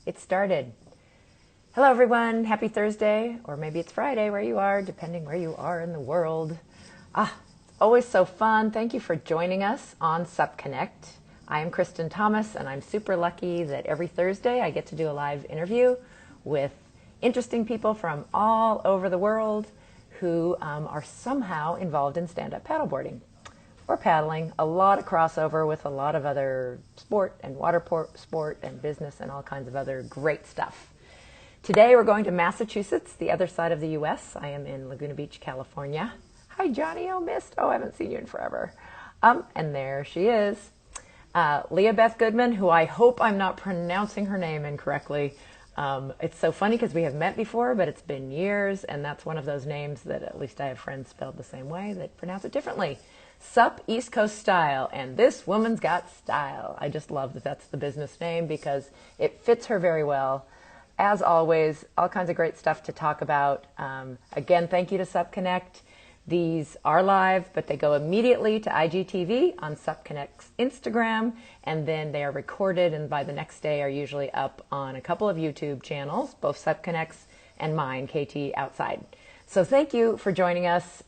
It started. Hello, everyone. Happy Thursday, or maybe it's Friday where you are, depending where you are in the world. It's always so fun. Thank you for joining us on Supconnect. I am Kristin Thomas, and I'm super lucky that every Thursday I get to do a live interview with interesting people from all over the world who are somehow involved in stand-up paddleboarding or paddling. A lot of crossover with a lot of other sport and water sport and business and all kinds of other great stuff. Today we're going to Massachusetts, the other side of the U.S. I am in Laguna Beach, California. Hi, Johnny. Oh, missed. Oh, I haven't seen you in forever. And there she is. Leah Beth Goodman, who I hope I'm not pronouncing her name incorrectly. It's so funny because we have met before, but it's been years, and that's one of those names that at least I have friends spelled the same way that pronounce it differently. Sup East Coast Style, and this woman's got style. I just love that that's the business name because it fits her very well. As always, all kinds of great stuff to talk about. Again, thank you to Supconnect. These are live, but they go immediately to IGTV on Supconnect's Instagram, and then they are recorded, and by the next day are usually up on a couple of YouTube channels, both Supconnect's and mine, KT Outside. So thank you for joining us.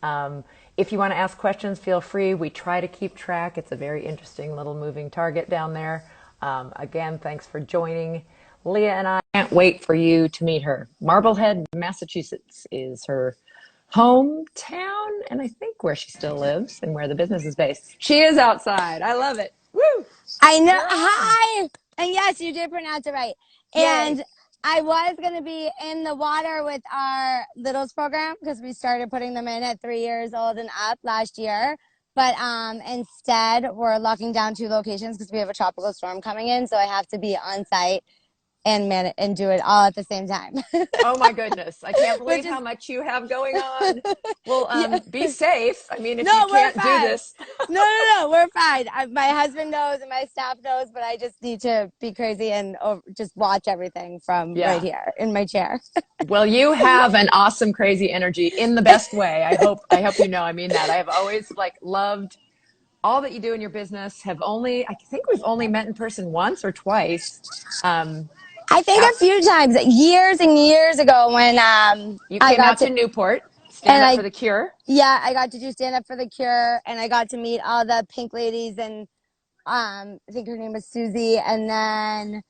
If you want to ask questions, feel free. We try to keep track. It's a very interesting little moving target down there. Again, thanks for joining. Leah and I can't wait for you to meet her. Marblehead, Massachusetts is her hometown, and I think where she still lives and where the business is based. She is outside. I love it. Woo! I know. Hi. And yes, you did pronounce it right. Yay. And I was going to be in the water with our littles program because we started putting them in at 3 years old and up last year. But instead, we're locking down 2 locations because we have a tropical storm coming in. So I have to be on site and do it all at the same time. Oh my goodness. I can't believe how much you have going on. Well, Yeah. be safe. I mean, if you can't do this. No, we're fine. My husband knows and my staff knows, but I just need to be crazy and just watch everything from right here in my chair. Well, you have an awesome, crazy energy in the best way. I hope you know I mean that. I have always loved all that you do in your business. I think we've only met in person once or twice. I think a few times, years and years ago when you came out to Newport, Stand Up for the Cure. Yeah, I got to do Stand Up for the Cure, and I got to meet all the pink ladies, and I think her name was Susie. And then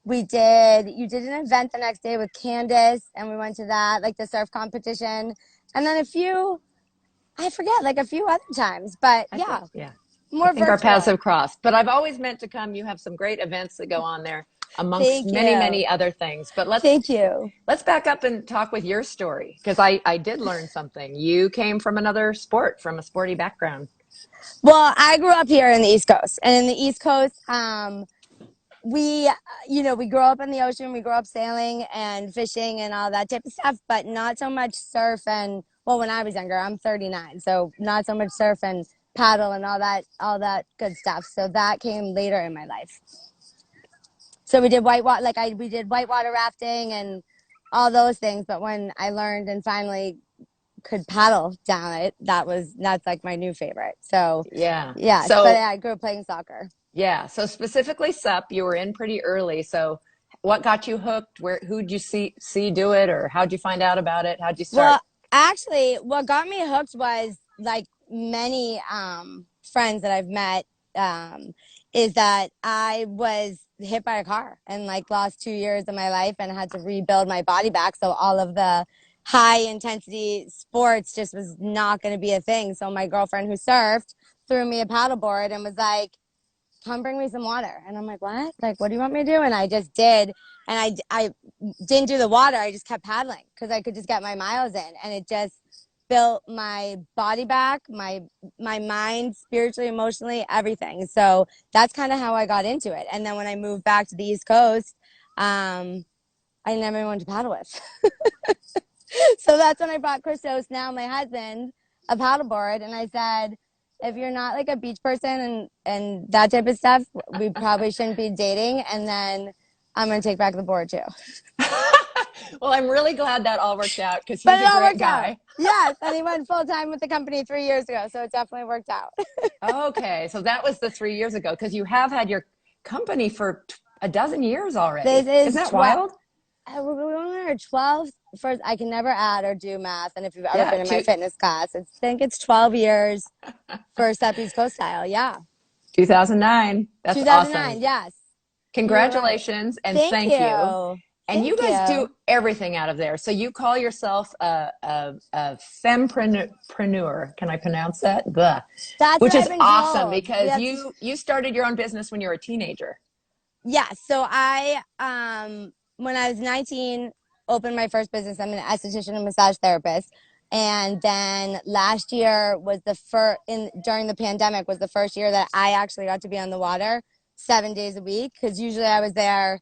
you did an event the next day with Candace, and we went to that, like the surf competition, and then a few other times. But more I think our paths have crossed. But I've always meant to come. You have some great events that go on there, amongst many other things. But let's back up and talk with your story, because I did learn something. You came from another sport, from a sporty background. Well, I grew up here in the East Coast, and in the East Coast, we grew up in the ocean. We grew up sailing and fishing and all that type of stuff, but not so much surf. And well, when I was younger, I'm 39, so not so much surf and paddle and all that good stuff. So that came later in my life. So we did we did whitewater rafting and all those things. But when I learned and finally could paddle down it, that's like my new favorite. So yeah. So, but I grew up playing soccer. Yeah. So specifically Sup, you were in pretty early. So what got you hooked? Who'd you see do it, or how'd you find out about it? How'd you start? Well, actually, what got me hooked was like many friends that I've met, is that I was hit by a car and lost 2 years of my life and had to rebuild my body back. So all of the high intensity sports just was not going to be a thing. So my girlfriend who surfed threw me a paddleboard and was like, come bring me some water. And I'm like, what? What do you want me to do? And I just did. And I didn't do the water. I just kept paddling because I could just get my miles in. And it just built my body back, my mind, spiritually, emotionally, everything. So that's kind of how I got into it. And then when I moved back to the East Coast, I didn't have anyone to paddle with. So that's when I bought Christos, now my husband, a paddleboard. And I said, if you're not like a beach person and that type of stuff, we probably shouldn't be dating. And then I'm going to take back the board too. Well, I'm really glad that all worked out, because he's a great guy. Yes, and he went full time with the company 3 years ago, so it definitely worked out. Okay, so that was the 3 years ago, because you have had your company for a dozen years This already. Isn't is that wild? we're on our 12th. First, I can never add or do math. And if you've ever Yeah, been in my fitness class, I think it's 12 years for Sup East Coast Style. Yeah. 2009. That's awesome. 2009. Yes. You were right. Congratulations and Thank thank you. you. And you Thank guys do you. everything out of there. So you call yourself a fempreneur. Can I pronounce that? Blah. That's what Which I've is been awesome told. because you started your own business when you were a teenager. Yeah. So I, when I was 19, opened my first business. I'm an esthetician and massage therapist. And then last year was the first, during the pandemic, was the first year that I actually got to be on the water 7 days a week. Cause usually I was there,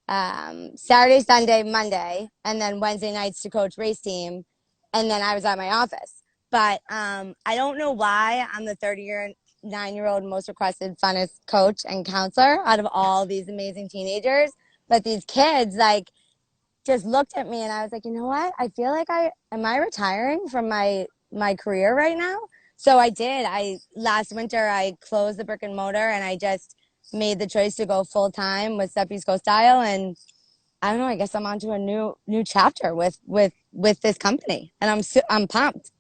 Saturday, Sunday, Monday, and then Wednesday nights to coach race team. And then I was at my office. But I don't know why I'm the 39-year-old most requested, funnest coach and counselor out of all these amazing teenagers. But these kids, like, just looked at me and I was like, you know what? I feel like am I retiring from my career right now? So I did. Last winter I closed the brick and mortar and I just made the choice to go full time with Sup East Coast Style, and I don't know, I guess I'm on to a new chapter with this company, and I'm pumped.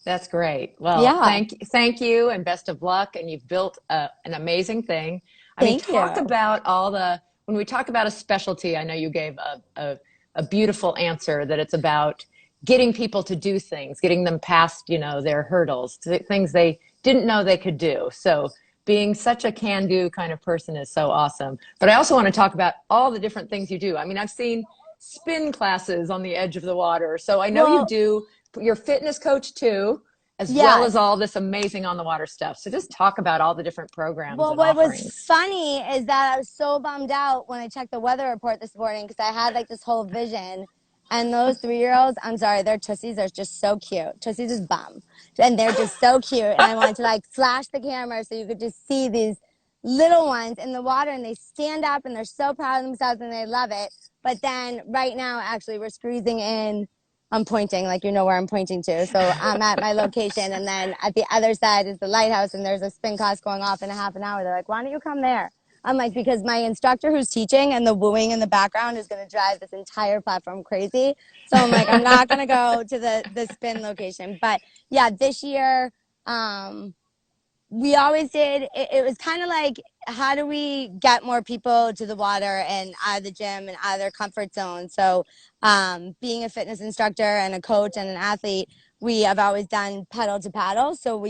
That's great. Well, Yeah. thank you and best of luck. And you've built an amazing thing. I mean, Thank talk you. about when we talk about a specialty, I know you gave a beautiful answer that it's about getting people to do things, getting them past, their hurdles, things they didn't know they could do. So being such a can-do kind of person is so awesome. But I also want to talk about all the different things you do. I mean, I've seen spin classes on the edge of the water. So I know you Well, do, you're fitness coach too, as well as yes. all this amazing on the water stuff. So just talk about all the different programs Well, and what was offerings. funny is that I was so bummed out when I checked the weather report this morning because I had like this whole vision. And those 3-year-olds, I'm sorry, their tussies are just so cute. Tussies is bum. And they're just so cute. And I wanted to like flash the camera so you could just see these little ones in the water and they stand up and they're so proud of themselves and they love it. But then right now, actually, we're squeezing in. I'm pointing, like you know where I'm pointing to. So I'm at my location, and then at the other side is the lighthouse, and there's a spin class going off in a half an hour. They're like, why don't you come there? I'm like, because my instructor who's teaching and the wooing in the background is going to drive this entire platform crazy. So I'm like, I'm not going to go to the spin location. But yeah, this year, um, we always did. It was kind of like, how do we get more people to the water and out of the gym and out of their comfort zone? So, being a fitness instructor and a coach and an athlete, we have always done pedal to paddle. So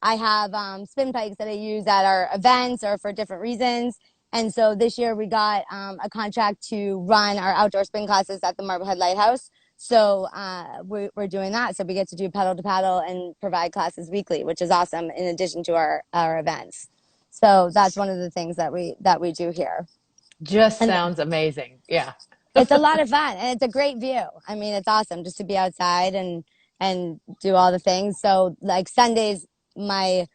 I have spin bikes that I use at our events or for different reasons. And so this year we got a contract to run our outdoor spin classes at the Marblehead Lighthouse. So we're doing that. So we get to do pedal to paddle and provide classes weekly, which is awesome in addition to our events. So that's one of the things that we do here. Just And sounds amazing. Yeah. it's a lot of fun and it's a great view. I mean, it's awesome just to be outside and do all the things. So like Sundays, my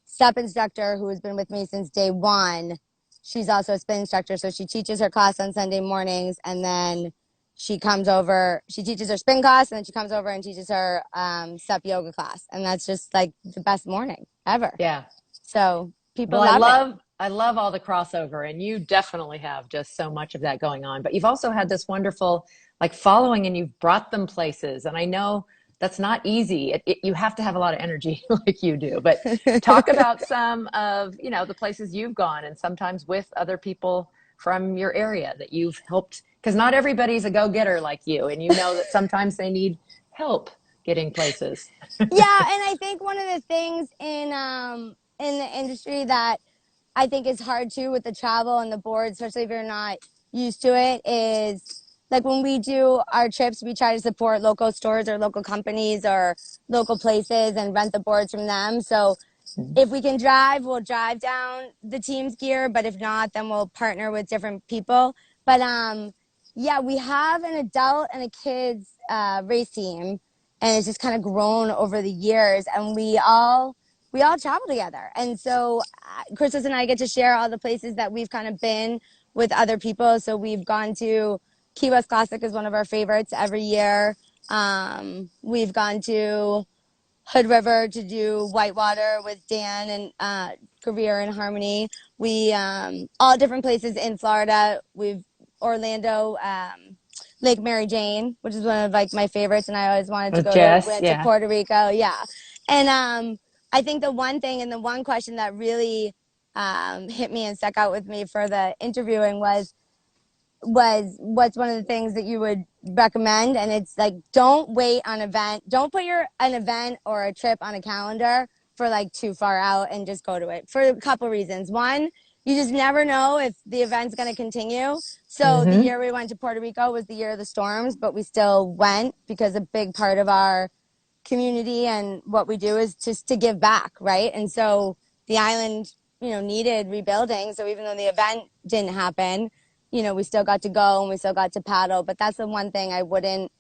step instructor who has been with me since day one, she's also a spin instructor. So she teaches her class on Sunday mornings, and then she comes over, she teaches her spin class, and then she comes over and teaches her step yoga class. And that's just like the best morning ever. Yeah. So people Well, I love it. love I love all the crossover, and you definitely have just so much of that going on. But you've also had this wonderful like following, and you've brought them places. And I know that's not easy. You have to have a lot of energy like you do. But talk about some of the places you've gone, and sometimes with other people from your area that you've helped. Because not everybody's a go-getter like you, and you know that sometimes they need help getting places. Yeah, and I think one of the things in the industry that I think is hard too with the travel and the board, especially if you're not used to it, is like when we do our trips, we try to support local stores or local companies or local places and rent the boards from them. So if we can drive, we'll drive down the team's gear, but if not, then we'll partner with different people. But yeah, we have an adult and a kids race team, and it's just kind of grown over the years, and we all travel together. And so Christmas and I get to share all the places that we've kind of been with other people. So we've gone to Key West Classic is one of our favorites every year. We've gone to Hood River to do whitewater with Dan and Career and Harmony. We all different places in Florida. We've Orlando, Lake Mary Jane, which is one of like my favorites, and I always wanted to With go to. Jess, Went to yeah. Puerto Rico, yeah. And I think the one thing and the one question that really hit me and stuck out with me for the interviewing was what's one of the things that you would recommend. And it's like, don't wait on don't put an event or a trip on a calendar for like too far out, and just go to it for a couple reasons. One, you just never know if the event's going to continue. So the year we went to Puerto Rico was the year of the storms, but we still went because a big part of our community and what we do is just to give back, right? And so the island, needed rebuilding. So even though the event didn't happen, we still got to go and we still got to paddle. But that's the one thing I wouldn't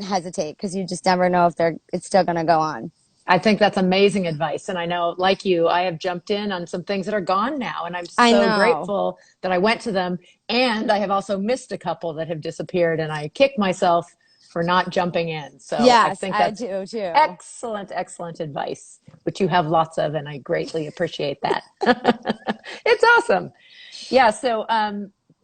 hesitate, because you just never know if it's still going to go on. I think that's amazing advice. And I know, like you, I have jumped in on some things that are gone now. And I'm so grateful that I went to them. And I have also missed a couple that have disappeared. And I kick myself for not jumping in. So yes, I think that's do too. Excellent, excellent advice, which you have lots of. And I greatly appreciate that. It's awesome. Yeah. So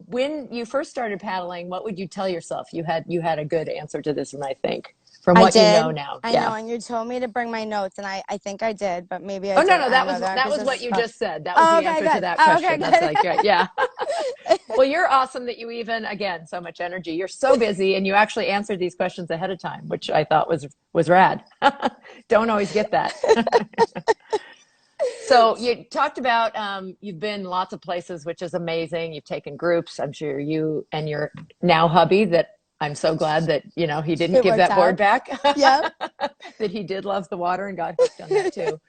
when you first started paddling, what would you tell yourself? You had a good answer to this one, I think. From what you know now. I know, and you told me to bring my notes, and I think I did, but maybe I didn't. No, that was what you just said. That was the answer to that question. Okay, that's like, yeah. Well, you're awesome that you even, again, so much energy. You're so busy, and you actually answered these questions ahead of time, which I thought was rad. Don't always get that. So you talked about you've been lots of places, which is amazing. You've taken groups. I'm sure you and your now hubby, that I'm so glad that, he didn't give that board back. Yeah. That he did love the water and got hooked on that too.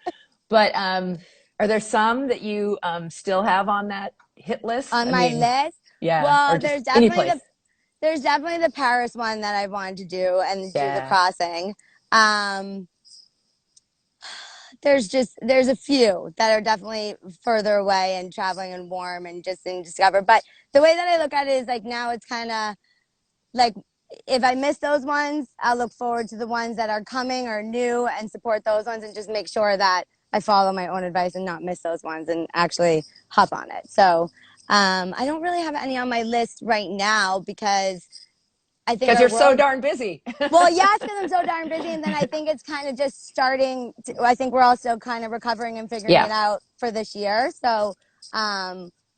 But are there some that you still have on that hit list? On my list? Yeah. Well, there's definitely the Paris one that I wanted to do and do the crossing. There's a few that are definitely further away and traveling and warm and just in discover. But the way that I look at it is like, now it's kind of like, if I miss those ones, I'll look forward to the ones that are coming or new and support those ones, and just make sure that I follow my own advice and not miss those ones and actually hop on it. So I don't really have any on my list right now, because I think because you're so darn busy. Well, yes, because I'm so darn busy. And then I think it's kind of just starting I think we're also kind of recovering and figuring it out for this year. So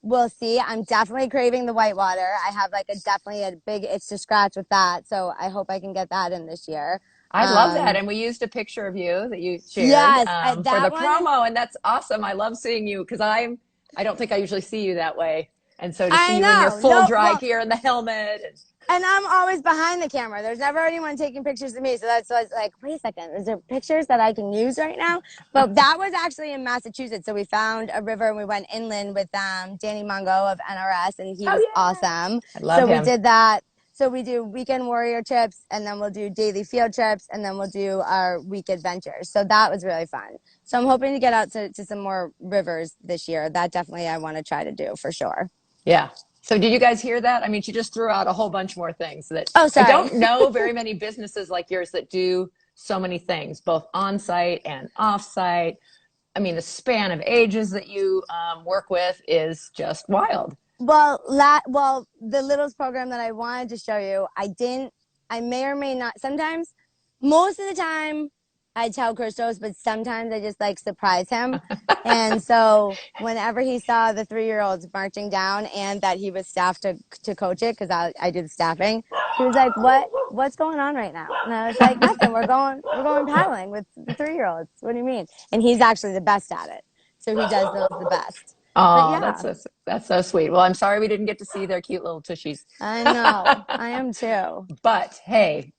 we'll see. I'm definitely craving the whitewater. I have definitely a big itch to scratch with that. So I hope I can get that in this year. I love that. And we used a picture of you that you shared for the promo. And that's awesome. I love seeing you, because I don't think I usually see you that way. And so to see you in your full dry gear and the helmet. And I'm always behind the camera. There's never anyone taking pictures of me. So that's why I was like, wait a second, is there pictures that I can use right now? But that was actually in Massachusetts. So we found a river and we went inland with Danny Mungo of NRS, and he was awesome. I love him. We did that. So we do weekend warrior trips, and then we'll do daily field trips, and then we'll do our week adventures. So that was really fun. So I'm hoping to get out to some more rivers this year. That definitely I want to try to do for sure. Yeah. So did you guys hear that? I mean, she just threw out a whole bunch more things that I don't know very many businesses like yours that do so many things, both on-site and off-site. I mean, the span of ages that you work with is just wild. Well, the Littles program that I wanted to show you, I may or may not, sometimes, most of the time, I tell Christos, but sometimes I just surprise him. And so whenever he saw the 3-year-olds marching down and that he was staffed to coach it, because I do the staffing, he was like, what's going on right now? And I was like, nothing, we're going paddling with the 3-year-olds. What do you mean? And he's actually the best at it. So he does those the best. Oh, that's so sweet. Well, I'm sorry we didn't get to see their cute little tushies. I know. I am too. But hey,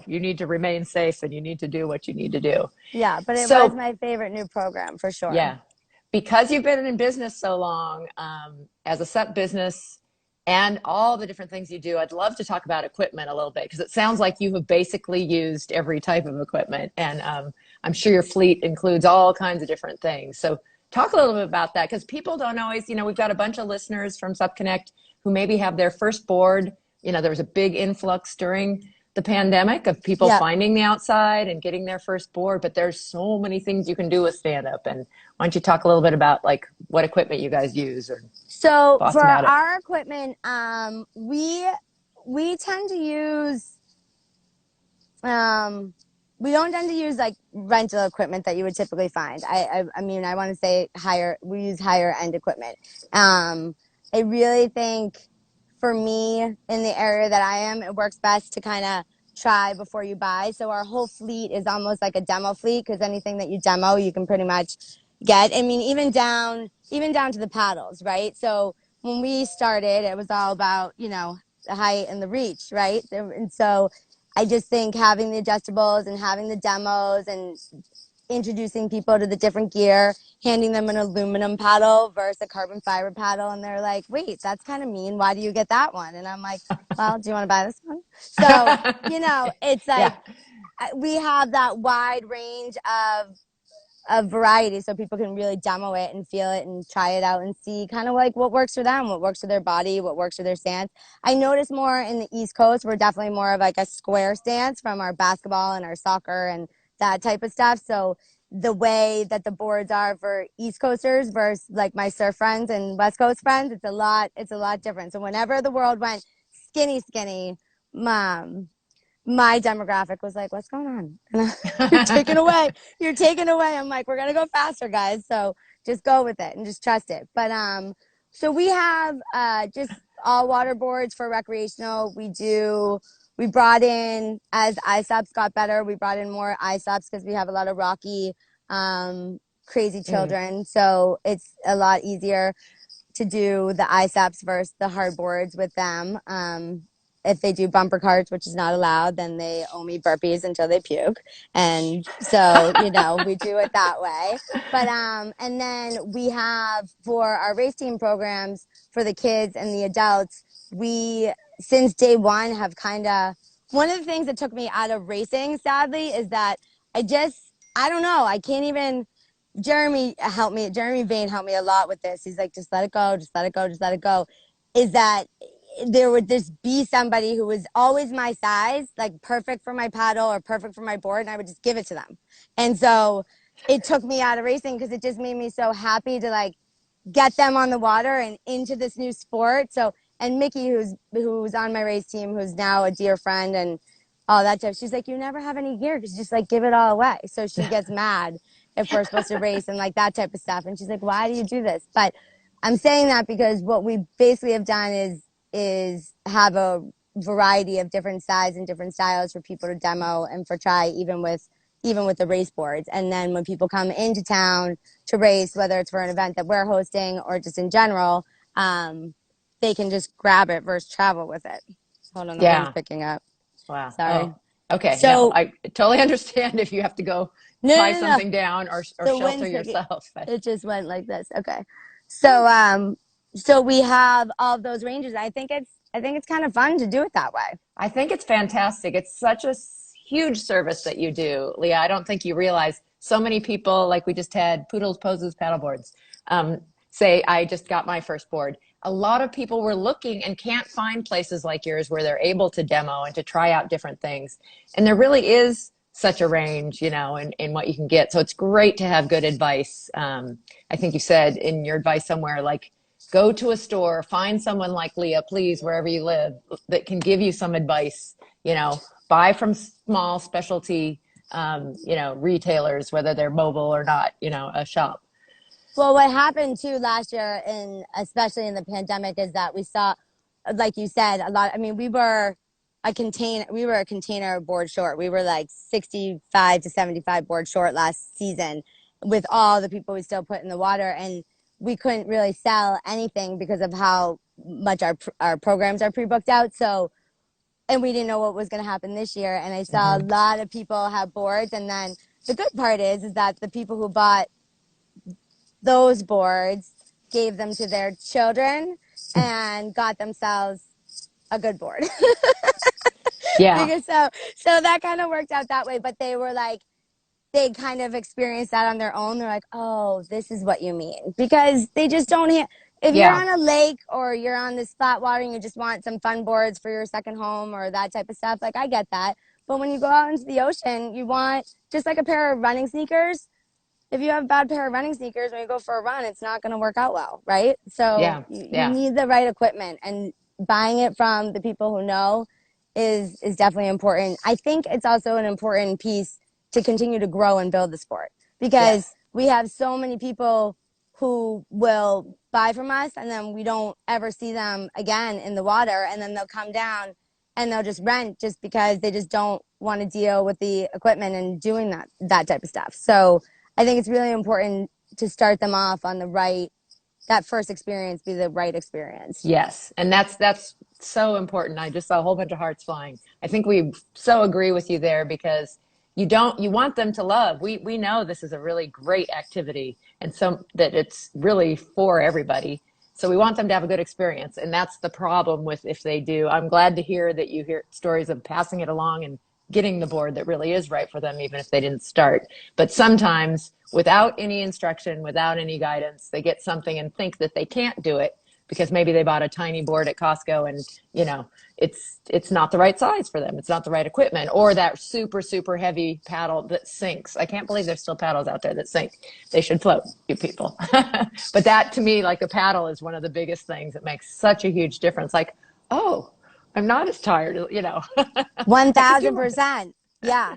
you need to remain safe and you need to do what you need to do. Yeah, but it was my favorite new program for sure. Yeah. Because you've been in business so long, as a Sup business and all the different things you do, I'd love to talk about equipment a little bit, because it sounds like you have basically used every type of equipment. And I'm sure your fleet includes all kinds of different things. So talk a little bit about that, because people don't always, we've got a bunch of listeners from Supconnect who maybe have their first board. There was a big influx during the pandemic of people Yeah. finding the outside and getting their first board, but there's so many things you can do with stand up. And why don't you talk a little bit about like what equipment you guys use or So thoughts for about it? our equipment, we tend to use um, we don't tend to use like rental equipment that you would typically find. I mean, I want to say higher. We use higher end equipment. I really think for me in the area that I am, it works best to kind of try before you buy. So our whole fleet is almost like a demo fleet because anything that you demo, you can pretty much get. I mean, even down to the paddles, right? So when we started, it was all about the height and the reach, right? And so I just think having the adjustables and having the demos and introducing people to the different gear, handing them an aluminum paddle versus a carbon fiber paddle, and they're like, "Wait, that's kind of mean. Why do you get that one?" And I'm like, "Well, do you want to buy this one?" So it's Yeah. like we have that wide range of variety so people can really demo it and feel it and try it out and see kind of like what works for them, what works for their body, what works for their stance. I notice more in the East Coast, we're definitely more of like a square stance from our basketball and our soccer and that type of stuff. So the way that the boards are for East Coasters versus like my surf friends and West Coast friends, it's a lot different. So whenever the world went skinny, mom, my demographic was like, "What's going on?" And you're taken away. You're taken away. I'm like, "We're gonna go faster, guys. So just go with it and just trust it." But so we have just all water boards for recreational. We brought in as ISOPs got better. We brought in more ISOPs because we have a lot of rocky, crazy Mm. children. So it's a lot easier to do the ISAPs versus the hard boards with them. If they do bumper carts, which is not allowed, then they owe me burpees until they puke. And so, we do it that way. But and then we have for our race team programs for the kids and the adults, we since day one have kind of one of the things that took me out of racing, sadly, is that I don't know, I can't even Jeremy helped me. Jeremy Vane helped me a lot with this. He's like, just let it go, just let it go, just let it go. Is that there would just be somebody who was always my size, like perfect for my paddle or perfect for my board, and I would just give it to them. And so it took me out of racing because it just made me so happy to like get them on the water and into this new sport. So and Mickey, who's on my race team, who's now a dear friend and all that stuff, she's like, "You never have any gear because you just like give it all away." So she gets mad if we're supposed to race and like that type of stuff. And she's like, "Why do you do this?" But I'm saying that because what we basically have done is have a variety of different sizes and different styles for people to demo and for try, even with the race boards. And then when people come into town to race, whether it's for an event that we're hosting or just in general, they can just grab it versus travel with it. Hold on, the wind's Yeah. picking up. Wow. Sorry. Oh, okay. No, So I totally understand if you have to go tie no. something down or The shelter wind's picking. yourself. But It just went like this. Okay. So we have all of those ranges. I think it's kind of fun to do it that way. I think it's fantastic. It's such a huge service that you do, Leah. I don't think you realize so many people, like we just had Poodles, Poses, Paddleboards, say, I just got my first board. A lot of people were looking and can't find places like yours where they're able to demo and to try out different things. And there really is such a range, in what you can get. So it's great to have good advice. I think you said in your advice somewhere, like, go to a store, find someone like Leah, please, wherever you live, that can give you some advice. Buy from small specialty, retailers, whether they're mobile or not, a shop. Well, what happened too last year, and especially in the pandemic, is that we saw, like you said, a lot. I mean, we were a container board short. We were like 65 to 75 board short last season with all the people we still put in the water. And we couldn't really sell anything because of how much our programs are pre-booked out. So, and we didn't know what was going to happen this year. And I saw a Mm-hmm. lot of people have boards. And then the good part is that the people who bought those boards gave them to their children and got themselves a good board. Yeah. Because so that kind of worked out that way. But they were like, they kind of experienced that on their own. They're like, "Oh, this is what you mean," because they just don't if you're Yeah. on a lake or you're on this flat water and you just want some fun boards for your second home or that type of stuff, like I get that. But when you go out into the ocean, you want just like a pair of running sneakers. If you have a bad pair of running sneakers when you go for a run, it's not going to work out well, right? So Yeah. you Yeah. need the right equipment, and buying it from the people who know is definitely important. I think it's also an important piece to continue to grow and build the sport, because Yes. we have so many people who will buy from us and then we don't ever see them again in the water, and then they'll come down and they'll just rent just because they just don't want to deal with the equipment and doing that type of stuff. So I think it's really important to start them off on the right, that first experience be the right experience. Yes, and that's so important. I just saw a whole bunch of hearts flying. I think we so agree with you there, because you want them to love. We know this is a really great activity, and so that it's really for everybody. So we want them to have a good experience, and that's the problem with if they do. I'm glad to hear that you hear stories of passing it along and getting the board that really is right for them, even if they didn't start. But sometimes without any instruction, without any guidance, they get something and think that they can't do it because maybe they bought a tiny board at Costco and, you know, it's not the right size for them. It's not the right equipment, or that super, super heavy paddle that sinks. I can't believe there's still paddles out there that sink. They should float, you people. But that to me, like a paddle is one of the biggest things that makes such a huge difference. Like, oh, I'm not as tired, you know. I could do more. 1000%. Yeah,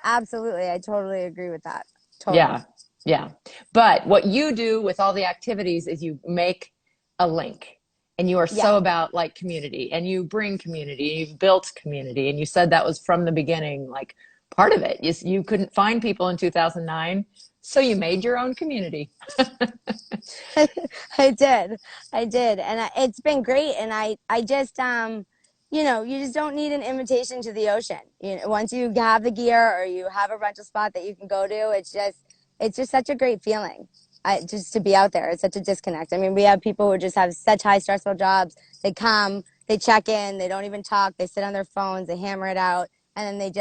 absolutely. I totally agree with that. Totally. Yeah, yeah. But what you do with all the activities is you make a link, and you are Yeah. so about like community, and you bring community, you've built community. And you said that was from the beginning, like part of it. You couldn't find people in 2009, so you made your own community. I did. I did. And it's been great. And I just, you know, you just don't need an invitation to the ocean. You know, once you have the gear or you have a rental spot that you can go to, it's just such a great feeling. Just to be out there. It's such a disconnect. I mean, we have people who just have such high stressful jobs. They come, they check in, they don't even talk. They sit on their phones, they hammer it out, and then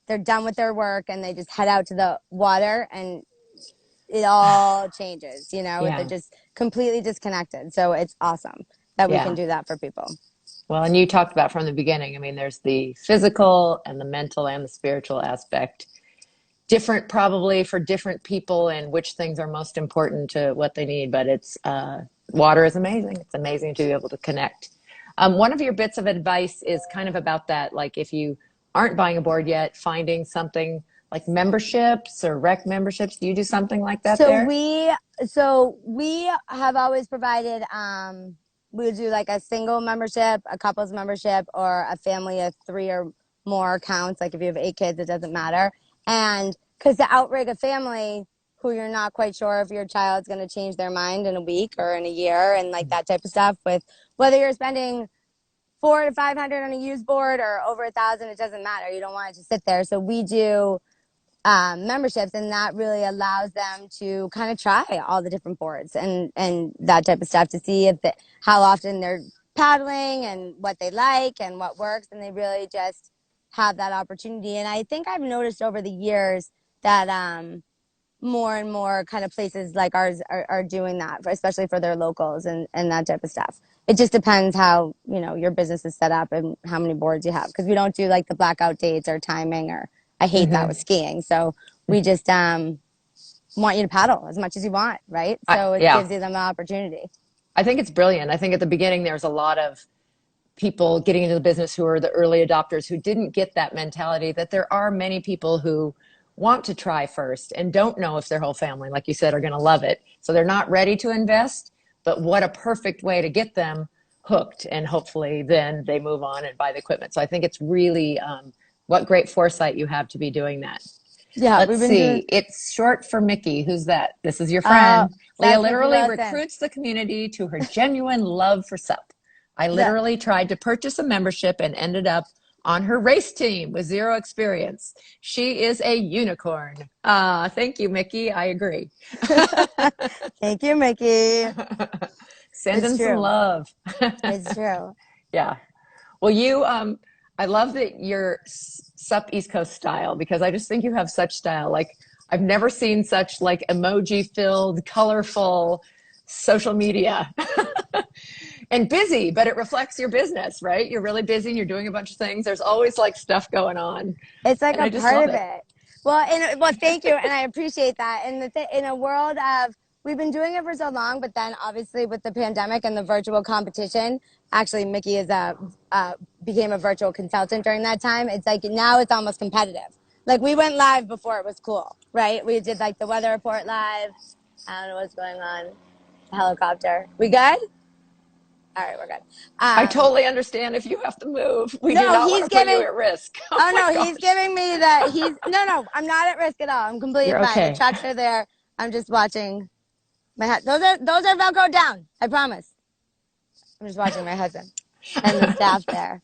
they're done with their work and they just head out to the water, and it all changes, you know, they're Yeah, just completely disconnected. So it's awesome that we can yeah. do that for people. Well, and you talked about from the beginning, I mean, there's the physical and the mental and the spiritual aspect, different probably for different people and which things are most important to what they need. But it's water is amazing. It's amazing to be able to connect. One of your bits of advice is kind of about that, like if you aren't buying a board yet, finding something like memberships or rec memberships. Do you do something like that So there? we have always provided, we would do like a single membership, a couple's membership, or a family of 3 or more accounts. Like if you have 8 kids, it doesn't matter. And because to outrig a family who you're not quite sure if your child's going to change their mind in a week or in a year, and like that type of stuff, with whether you're spending 400 to 500 on a used board or over 1,000, it doesn't matter. You don't want it to sit there. So we do memberships, and that really allows them to kind of try all the different boards and that type of stuff to see how often they're paddling and what they like and what works, and they really just have that opportunity. And I think I've noticed over the years that more and more kind of places like ours are doing that, especially for their locals and that type of stuff. It just depends how, you know, your business is set up and how many boards you have, because we don't do like the blackout dates or timing, or I hate that with Hmm. skiing. So we just want you to paddle as much as you want, right? So it Yeah, gives you them the opportunity. I think it's brilliant. I think at the beginning there's a lot of people getting into the business who are the early adopters who didn't get that mentality that there are many people who want to try first and don't know if their whole family, like you said, are going to love it. So they're not ready to invest, but what a perfect way to get them hooked. And hopefully then they move on and buy the equipment. So I think it's really, what great foresight you have to be doing that. Yeah, Let's we've been doing. see. It's short for Mickey. Who's that? This is your friend. Leah That's Mickey literally Wilson. recruits the community to her genuine love for SUP. I The, literally tried to purchase a membership and ended up on her race team with zero experience. She is a unicorn. Thank you, Mickey. I agree. Thank you, Mickey. It's Sending some true. love. It's true. Yeah. Well, I love that you're Sup East Coast style, because I just think you have such style. Like I've never seen such like emoji filled, colorful social media. And busy, but it reflects your business, right? You're really busy and you're doing a bunch of things. There's always like stuff going on. It's like And a I just part love of it. it. Well, thank you, and I appreciate that. And in a world of we've been doing it for so long, but then obviously with the pandemic and the virtual competition, actually Mickey is became a virtual consultant during that time. It's like now it's almost competitive. Like we went live before it was cool, right? We did like the weather report live. I don't know what's going on. Helicopter. We good? All right, we're good. I totally understand if you have to move. We do No, not want he's to put you giving. at risk. Oh Oh my no, he's gosh. giving me that. He's no. I'm not at risk at all. I'm completely You're fine. The okay. trucks are there. I'm just watching my. Those are Velcro down. I promise. I'm just watching my husband and the staff there.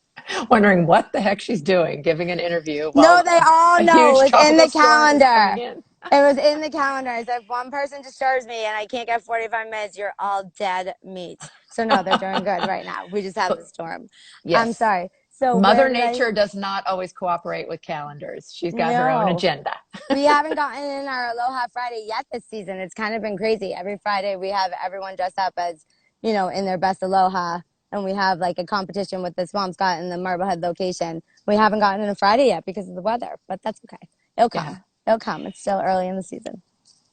Wondering what the heck she's doing, giving an interview No, while they all a know. huge It was in tropical the storm is coming calendar. in. It was in the calendar. I said, if one person disturbs me and I can't get 45 minutes, you're all dead meat. So no, they're doing good right now. We just have the storm. I'm Yes. sorry. So where Mother did I? Nature does not always cooperate with calendars. She's got her own No. agenda. We haven't gotten in our Aloha Friday yet this season. It's kind of been crazy. Every Friday we have everyone dressed up as, in their best Aloha. And we have like a competition with the Swampscott and the Marblehead location. We haven't gotten in a Friday yet because of the weather, but that's okay. It'll Yeah. come. It'll come. It's still early in the season.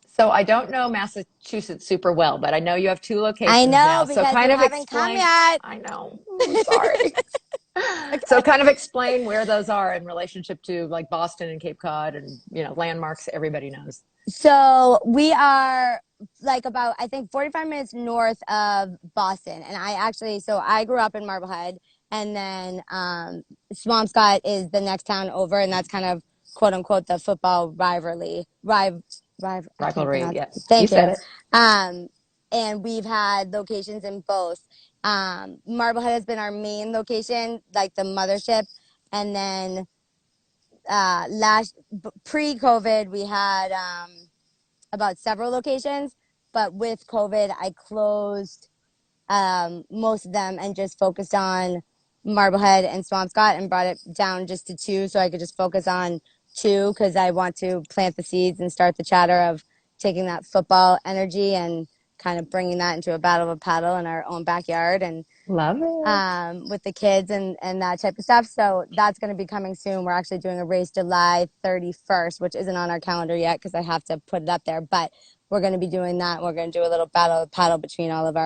So I don't know Massachusetts super well, but I know you have two I locations know now. So because you kind of haven't come explain. yet. I know. I'm sorry. So Okay. kind of explain where those are in relationship to like Boston and Cape Cod and landmarks everybody knows. So we are like about, I think, 45 minutes north of Boston. And I grew up in Marblehead, and then Swampscott is the next town over, and that's kind of quote unquote the football I can't Rivalry. pronounce Yeah. it. You Thank said you. it. Um, and we've had locations in both. Marblehead has been our main location, like the mothership, and then pre-COVID we had about several locations, but with COVID I closed most of them and just focused on Marblehead and Swampscott and brought it down just to two so I could just focus on two because I want to plant the seeds and start the chatter of taking that football energy and kind of bringing that into a battle of paddle in our own backyard and Love it. with the kids and that type of stuff. So that's going to be coming soon. We're actually doing a race July 31st, which isn't on our calendar yet because I have to put it up there. But we're going to be doing that. We're going to do a little battle of paddle between all of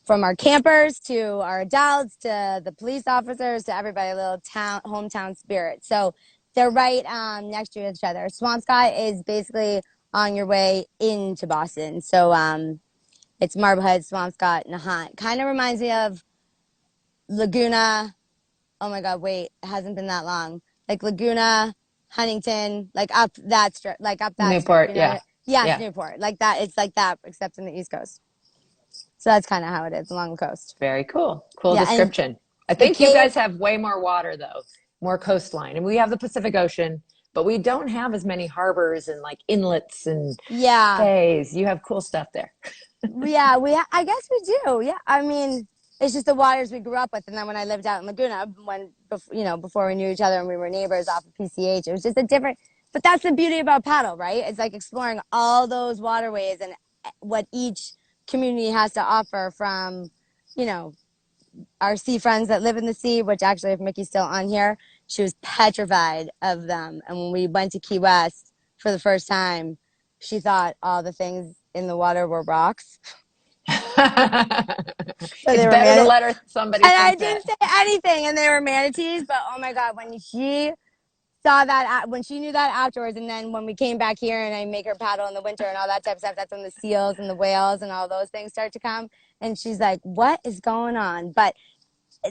from our campers to our adults to the police officers to everybody, a little hometown spirit. So they're right next to each other. Swampscott is basically on your way into Boston. So it's Marblehead, Swampscott, Nahant. Kind of reminds me of Laguna. Oh my God, wait, it hasn't been that long. Like Laguna, Huntington, like up that strip, like up that strip. Newport. Yeah. Yes, Yeah. Newport. Like that. It's like that, except in the East Coast. So that's kind of how it is along the coast. Very cool. Cool Yeah, and description. I the think you Cape. guys have way more water though, more coastline. And we have the Pacific Ocean, but we don't have as many harbors and like inlets and Yeah, bays. You have cool stuff there. yeah. I guess we do. Yeah, I mean, it's just the waters we grew up with, and then when I lived out in Laguna, before we knew each other and we were neighbors off of PCH, it was just a different. But that's the beauty about paddle, right? It's like exploring all those waterways and what each community has to offer from, you know, our sea friends that live in the sea, which actually, if Mickey's still on here, she was petrified of them. And when we went to Key West for the first time, she thought all the things in the water were rocks. So It's they were better to manatees. let somebody And I think that. didn't say anything, and they were manatees. But oh my God, when she saw that, when she knew that afterwards, and then when we came back here and I make her paddle in the winter and all that type of stuff, that's when the seals and the whales and all those things start to come. And she's like, what is going on? But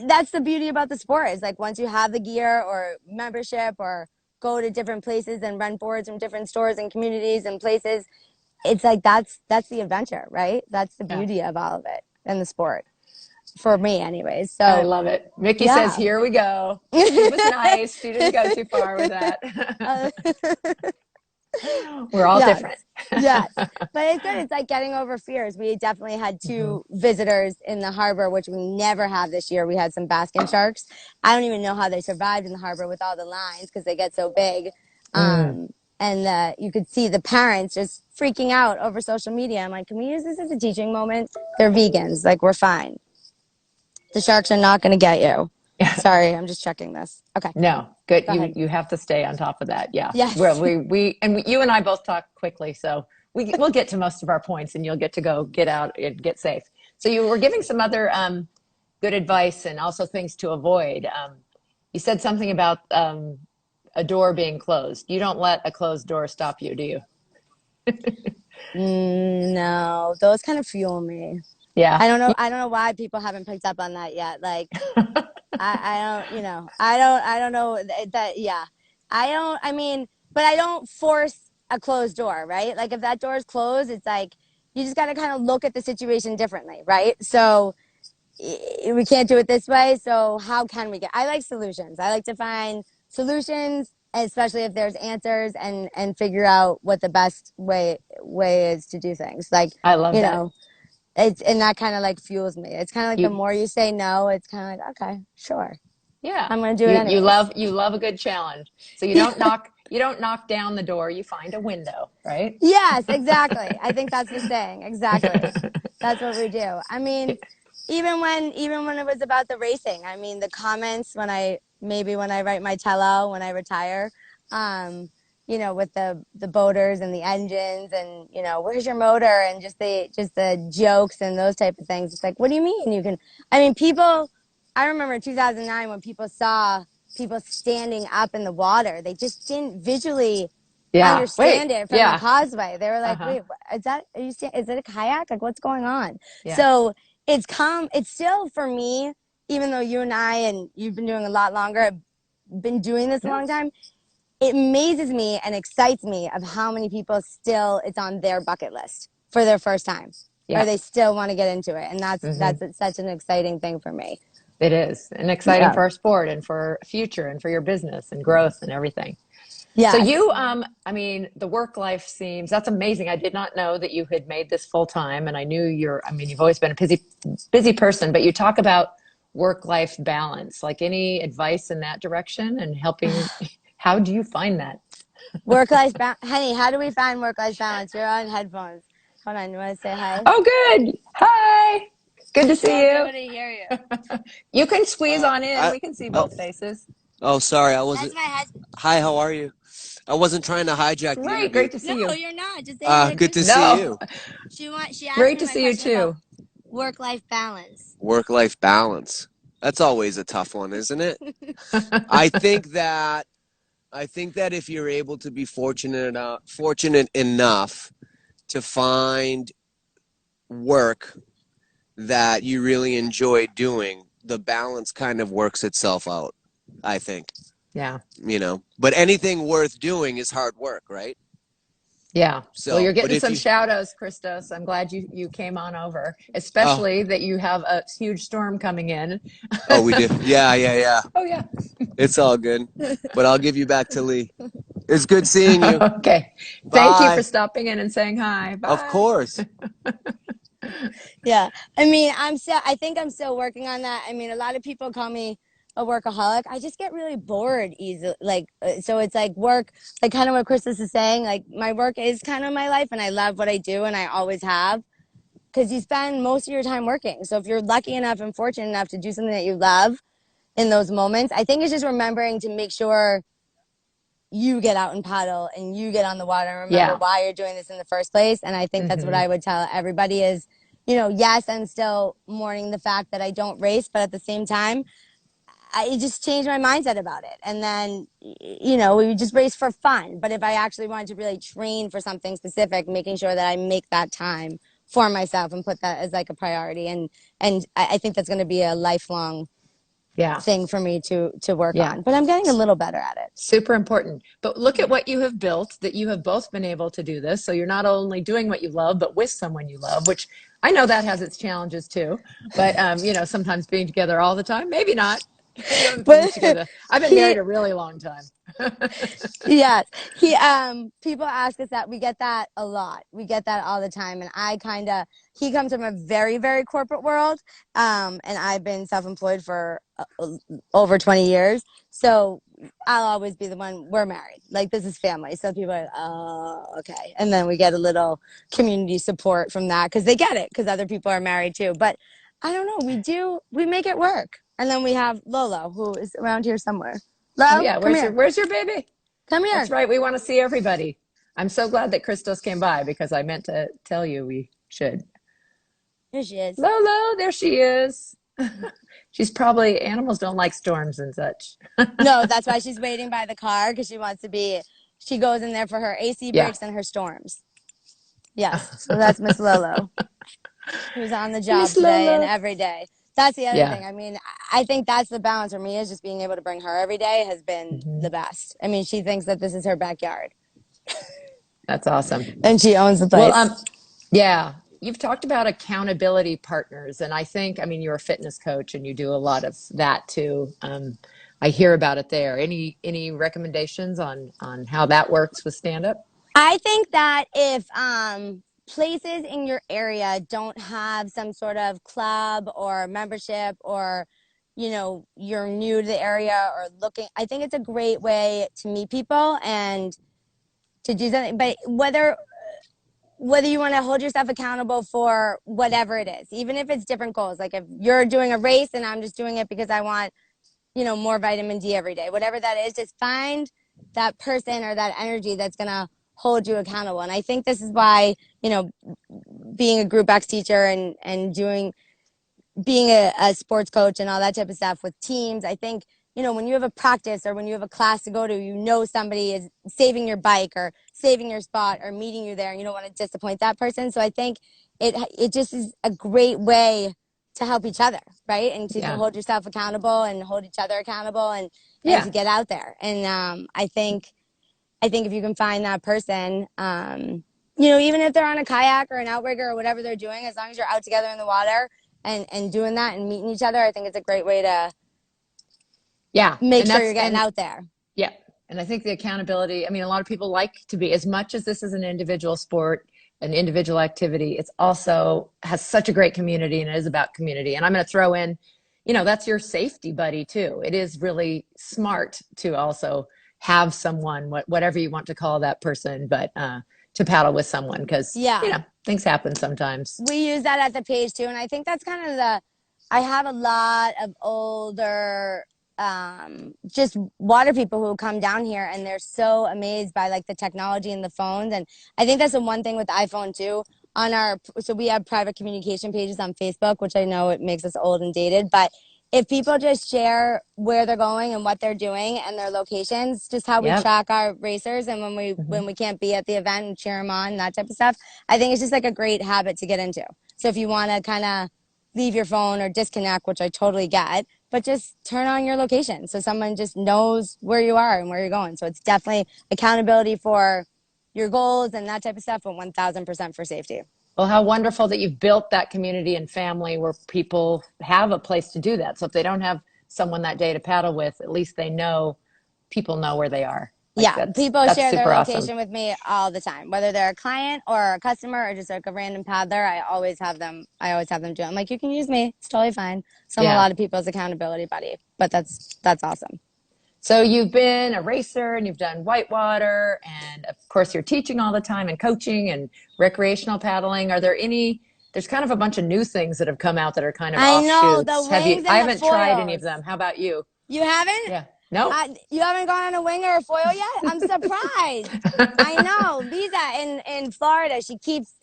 that's the beauty about the sport is like once you have the gear or membership or go to different places and rent boards from different stores and communities and places, it's like that's the adventure, right? That's the Yeah. beauty of all of it in the sport for me anyways. I So love it. Mickey says, yeah. here we go. She was nice. She didn't go too far with that. uh, We're all yes, different. yes, but it's good. It's like getting over fears. We definitely had Mhm. two visitors in the harbor, which we never have this year. We had some basking sharks. I don't even know how they survived in the harbor with all the lines because they get so big. Mm. you could see the parents just freaking out over social media. I'm like, can we use this as a teaching moment? They're vegans. Like, we're fine. The sharks are not going to get you. Sorry, I'm just checking this. Okay. No, good. Go ahead. You have to stay on top of that. Yeah. Yes. Well, you and I both talk quickly, so we'll get to most of our points, and you'll get to go get out and get safe. So you were giving some other good advice and also things to avoid. You said something about a door being closed. You don't let a closed door stop you, do you? No, those kind of fuel me. Yeah. I don't know why people haven't picked up on that yet. Like, I don't, I don't know that, yeah. I mean, but I don't force a closed door, right? Like, if that door is closed, it's like, you just got to kind of look at the situation differently, right? So we can't do it this way. So how can we I like solutions. I like to find solutions, especially if there's answers, and figure out what the best way is to do things. Like, I love you that. know, and that kind of like fuels me. It's kind of like the You, more you say no, it's kind of like, okay, sure, yeah. I'm gonna do it anyways. You love a good challenge. So you don't knock down the door, you find a window, right? Yes, exactly. I think that's the saying. Exactly. That's what we do. I mean, even when it was about the racing, I mean, the comments when I write my tell-all when I retire, um, with the boaters and the engines and, where's your motor, and just the jokes and those type of things. It's like, what do you mean I mean, I remember 2009 when people saw people standing up in the water. They just didn't visually Yeah. understand Wait. it from the Yeah. causeway. They were like, Uh-huh. wait, is it a kayak? Like, what's going on? Yeah. So it's still for me, even though you and I, and you've been doing a lot longer, have been doing this a Yeah. long time. It amazes me and excites me of how many people still it's on their bucket list for their first time, or Yeah. they still want to get into it. And Hmm. that's such an exciting thing for me. It is, and exciting Yeah. for our sport and for future and for your business and growth and everything. So Yes. you, I mean, the work life that's amazing. I did not know that you had made this full time, and I knew I mean, you've always been a busy person, but you talk about work life balance. Like, any advice in that direction and helping, how do you find that? Work life balance. Honey, how do we find work life balance? You're on headphones. Hold on. You want to say hi? Oh, good. Hi. Good to I see won't be you. able to hear you. You can squeeze on in. I We can see oh both faces. oh sorry, I That's wasn't. my husband. Hi, how are you? I wasn't trying to hijack the Great. interview. Great to No, see you. you're not. Just say hi to Good to see Kristin. No, you. She asked great me to my see you question about too. work life balance. Work-life balance. That's always a tough one, isn't it? I think that I think that if you're able to be fortunate enough to find work that you really enjoy doing, the balance kind of works itself out, I think. Yeah. But anything worth doing is hard work, right? Yeah. Well, So, you're but getting if some you shout outs, Christos. I'm glad you came on over, oh especially that you have a huge storm coming in. oh we do, yeah. Oh, yeah. It's all good. But I'll give you back to Lee. It's good seeing you. Okay. Thank you for Bye. stopping in and saying hi. Of Bye. course. Yeah. I mean, I think I'm still working on that. I mean, a lot of people call me a workaholic. I just get really bored easily. Like, so it's like work, like kind of what Christus is saying. Like, my work is kind of my life, and I love what I do, and I always have. Because you spend most of your time working. So if you're lucky enough and fortunate enough to do something that you love in those moments, I think it's just remembering to make sure you get out and paddle and you get on the water and remember Yeah. why you're doing this in the first place. And I think that's what Hmm. I would tell everybody is, yes, I'm still mourning the fact that I don't race, but at the same time, I just changed my mindset about it. And then, we just race for fun. But if I actually wanted to really train for something specific, making sure that I make that time for myself and put that as like a priority. And I think that's going to be a lifelong Yeah. thing for me to work Yeah. on. But I'm getting a little better at it. Super important. But look at what you have built, that you have both been able to do this. So you're not only doing what you love, but with someone you love, which I know that has its challenges too. But, sometimes being together all the time, maybe not. We haven't been But together. I've been married he, a really long time. yes, he, people ask us that. We get that a lot. We get that all the time. And he comes from a very, very corporate world. And I've been self-employed for over 20 years. So I'll always be the one. We're married. Like, this is family. So people are like, oh, okay. And then we get a little community support from that because they get it because other people are married too. But I don't know. We make it work. And then we have Lolo, who is around here somewhere. Oh Lo, yeah, come here. where's your baby? Come here. That's right. We want to see everybody. I'm so glad that Christos came by because I meant to tell you we should. Here she is. Lolo, there she is. She's probably animals don't like storms and such. No, that's why she's waiting by the car because she goes in there for her AC Yeah. breaks and her storms. Yes. So that's Miss Lolo, who's on the job Miss today and Lolo. every day. That's the other Yeah. thing. I mean, I think that's the balance for me is just being able to bring her every day has been the best. I mean, she thinks that this is her backyard That's awesome. and she owns the place. Well, yeah, you've talked about accountability partners, and I mean, you're a fitness coach and you do a lot of that too. I hear about it there. Any recommendations on how that works with stand up? I think that if places in your area don't have some sort of club or membership or, you're new to the area or looking, I think it's a great way to meet people and to do something. But whether you want to hold yourself accountable for whatever it is, even if it's different goals, like if you're doing a race and I'm just doing it because I want, more vitamin D every day, whatever that is, just find that person or that energy that's going to hold you accountable. And I think this is why, being a group X teacher and being a sports coach and all that type of stuff with teams, I think, when you have a practice or when you have a class to go to, somebody is saving your bike or saving your spot or meeting you there and you don't want to disappoint that person. So I think it just is a great way to help each other, right? And to Yeah. hold yourself accountable and hold each other accountable and Yeah. to get out there. And I think if you can find that person, even if they're on a kayak or an outrigger or whatever they're doing, as long as you're out together in the water and doing that and meeting each other, I think it's a great way to make sure you're getting out there. Yeah. And I think the accountability, I mean, a lot of people like to be, as much as this is an individual sport, an individual activity, it's also has such a great community and it is about community. And I'm going to throw in, that's your safety buddy too. It is really smart to also have someone, whatever you want to call that person, but to paddle with someone because, things happen sometimes. We use that at the page too. And I think that's kind of I have a lot of older just water people who come down here and they're so amazed by like the technology and the phones. And I think that's the one thing with the iPhone too. So we have private communication pages on Facebook, which I know it makes us old and dated, but if people just share where they're going and what they're doing and their locations, just how we track our racers and when we can't be at the event and cheer them on and that type of stuff, I think it's just like a great habit to get into. So if you want to kind of leave your phone or disconnect, which I totally get, but just turn on your location so someone just knows where you are and where you're going. So it's definitely accountability for your goals and that type of stuff, but 1000% for safety. Well, how wonderful that you've built that community and family where people have a place to do that. So if they don't have someone that day to paddle with, at least people know where they are. People share their location awesome. with me all the time, whether they're a client or a customer or just like a random paddler. I always have them do it. I'm like, you can use me. It's totally fine. So I'm a lot of people's accountability buddy, but that's awesome. So you've been a racer and you've done whitewater and of course you're teaching all the time and coaching and recreational paddling. Are there there's kind of a bunch of new things that have come out that are kind of offshoots. I know, the wings and I haven't the tried foils. any of them. How about you? You haven't? Yeah. No. You haven't gone on a wing or a foil yet? I'm surprised. I know. Lisa in Florida, she keeps,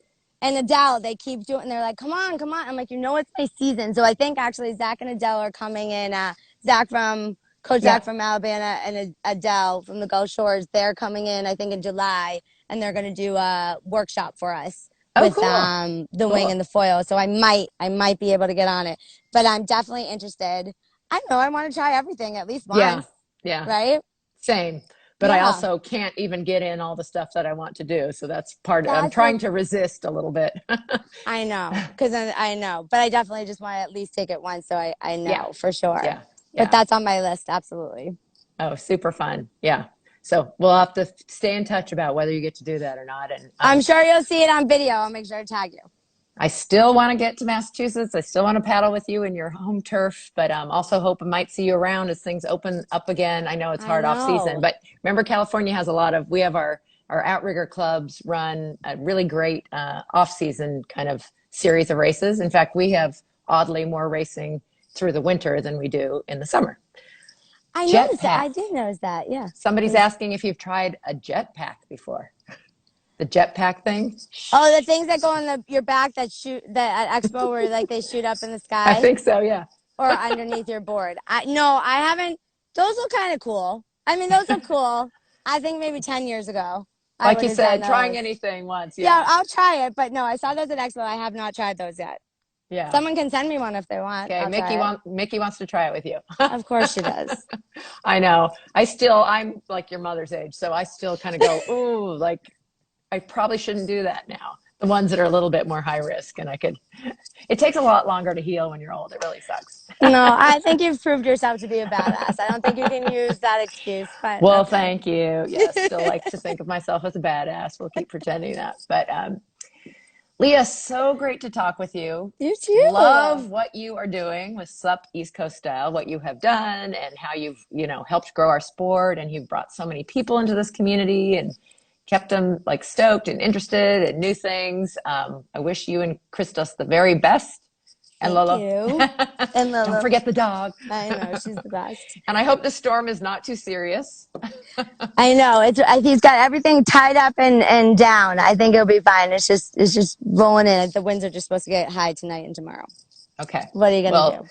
and Adele, they keep doing, they're like, come on. I'm like, it's my season. So I think actually Zach and Adele are coming in. Zach from Alabama and Adele from the Gulf Shores, they're coming in, I think in July, and they're going to do a workshop for us with cool. The wing and the foil. So I might be able to get on it, but I'm definitely interested. I know I want to try everything at least once. Yeah. Right? Same. But I also can't even get in all the stuff that I want to do. So that's I'm trying to resist a little bit. I know. Because I know. But I definitely just want to at least take it once. So I know for sure. Yeah. Yeah. But that's on my list, absolutely. Oh, super fun. Yeah. So we'll have to stay in touch about whether you get to do that or not. And I'm sure you'll see it on video. I'll make sure to tag you. I still want to get to Massachusetts. I still want to paddle with you in your home turf, but also hope I might see you around as things open up again. I know it's hard off season, but remember California has we have our outrigger clubs run a really great off season kind of series of races. In fact, we have oddly more racing through the winter than we do in the summer. I noticed that. I did notice that. Yeah. Somebody's asking if you've tried a jetpack before. The jetpack thing? Oh, the things that go on your back that shoot that at Expo where like they shoot up in the sky. I think so, yeah. Or underneath your board. No, I haven't. Those look kind of cool. I mean, those look cool. I think maybe 10 years ago. Like you said, trying anything once. Yeah, I'll try it. But no, I saw those at Expo. I have not tried those yet. Yeah. Someone can send me one if they want. Okay, Mickey wants to try it with you. Of course she does. I know. I'm like your mother's age, so I still kind of go, ooh, like I probably shouldn't do that now. The ones that are a little bit more high risk, and it takes a lot longer to heal when you're old. It really sucks. No, I think you've proved yourself to be a badass. I don't think you can use that excuse. But well, thank you. Yes, still like to think of myself as a badass. We'll keep pretending that. But Leah, so great to talk with you. You too. Love what you are doing with Sup East Coast Style, what you have done and how you've, helped grow our sport, and you've brought so many people into this community and kept them like stoked and interested in new things. I wish you and Christos the very best. And Thank Lolo. You. And Lolo. Don't forget the dog. I know, she's the best. And I hope the storm is not too serious. I know. He's got everything tied up and down. I think it'll be fine. It's just rolling in. The winds are just supposed to get high tonight and tomorrow. Okay. What are you going to do?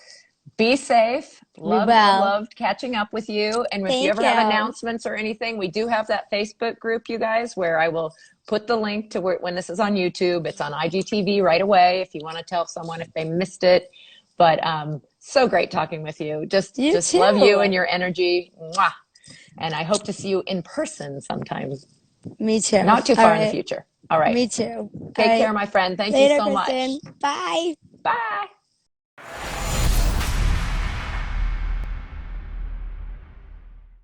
Be safe. Loved catching up with you. And if you ever have announcements or anything, we do have that Facebook group, you guys, where I will put the link to when this is on YouTube. It's on IGTV right away if you want to tell someone if they missed it. But so great talking with you. Just love you and your energy. Mwah. And I hope to see you in person sometime. Me too. Not too far in the future. All right. Me too. Take care, my friend. Thank you so much. Bye. Bye.